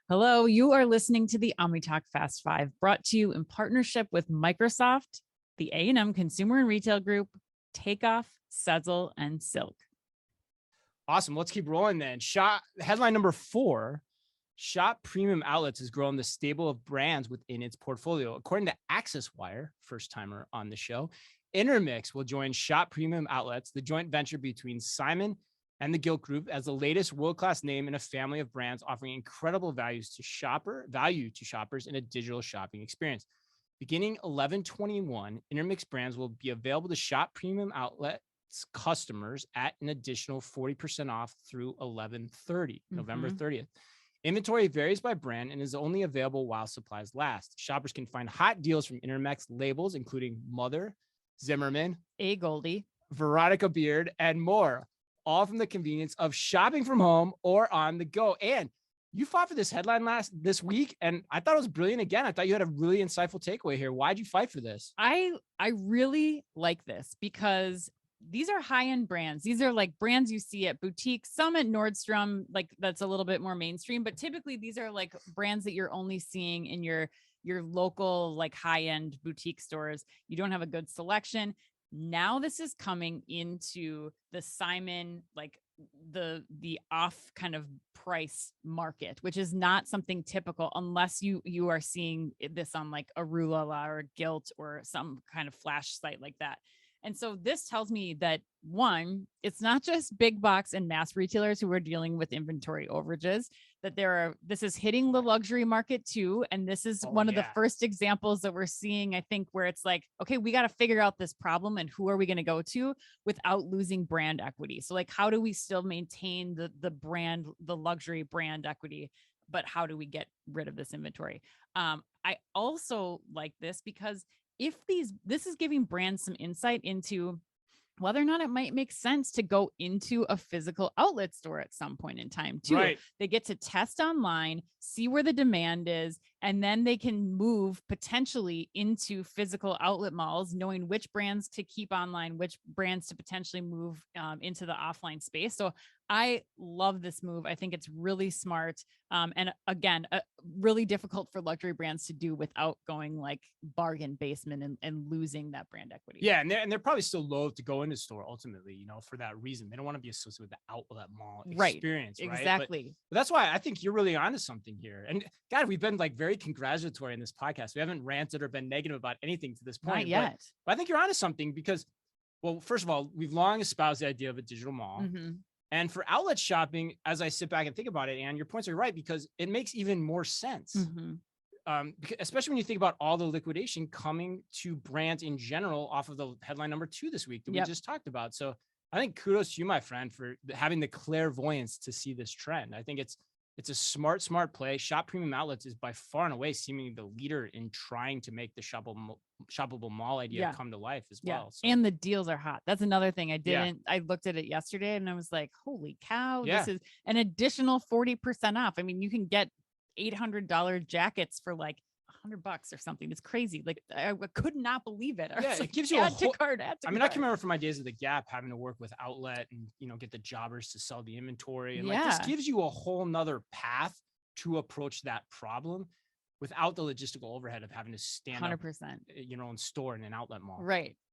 Hello, you are listening to the OmniTalk Fast Five, brought to you in partnership with Microsoft, the A&M Consumer and Retail Group, Takeoff, Sezzle, and Silk. Awesome. Let's keep rolling then. Headline number 4, Shop Premium Outlets has grown the stable of brands within its portfolio. According to Access Wire, first timer on the show, Intermix will join Shop Premium Outlets, the joint venture between Simon and the Gilt Group, as the latest world-class name in a family of brands offering incredible value to shoppers in a digital shopping experience. Beginning 11/21, Intermix brands will be available to Shop Premium Outlets customers at an additional 40% off through 11/30, November 30th. Inventory varies by brand and is only available while supplies last. Shoppers can find hot deals from Intermix labels, including Mother, Zimmerman, A. Goldie, Veronica Beard, and more, all from the convenience of shopping from home or on the go. And you fought for this headline this week, and I thought it was brilliant. Again, I thought you had a really insightful takeaway here. Why'd you fight for this? I really like this because these are high-end brands. These are like brands you see at boutiques, some at Nordstrom, like that's a little bit more mainstream, but typically these are like brands that you're only seeing in your local like high-end boutique stores. You don't have a good selection. Now this is coming into the Simon, like the off kind of price market, which is not something typical unless you are seeing this on like a Rulala or a Gilt or some kind of flash site like that. And so this tells me that, one, it's not just big box and mass retailers who are dealing with inventory overages, that this is hitting the luxury market too. And this is one of the first examples that we're seeing, I think, where it's like, okay, we got to figure out this problem and who are we going to go to without losing brand equity. So like, how do we still maintain the luxury brand equity, but how do we get rid of this inventory? I also like this because this is giving brands some insight into whether or not it might make sense to go into a physical outlet store at some point in time too. Right. They get to test online, see where the demand is, and then they can move potentially into physical outlet malls, knowing which brands to keep online, which brands to potentially move into the offline space. So I love this move. I think it's really smart. And again, really difficult for luxury brands to do without going like bargain basement and losing that brand equity. Yeah. And they're probably still loath to go into store ultimately, for that reason. They don't want to be associated with the outlet mall experience. Right. Exactly. But that's why I think you're really onto something here. And God, we've been like very congratulatory in this podcast. We haven't ranted or been negative about anything to this point. Not yet. But I think you're onto something because, well, first of all, we've long espoused the idea of a digital mall. Mm-hmm. And for outlet shopping, as I sit back and think about it, and your points are right, because it makes even more sense. Mm-hmm. Especially when you think about all the liquidation coming to brands in general off of the headline number 2 this week that we just talked about. So I think kudos to you, my friend, for having the clairvoyance to see this trend. I think it's a smart play. Shop Premium Outlets is by far and away seemingly the leader in trying to make the shoppable mall idea come to life as well. So. And the deals are hot. That's another thing I looked at it yesterday and I was like, holy cow, this is an additional 40% off. I mean, you can get $800 jackets for like $100 or something. It's crazy. Like I could not believe it. It gives you add to cart. I can remember from my days at the Gap having to work with outlet and get the jobbers to sell the inventory. And like this gives you a whole nother path to approach that problem without the logistical overhead of having to stand 100%. Up your own store in an outlet mall. Right.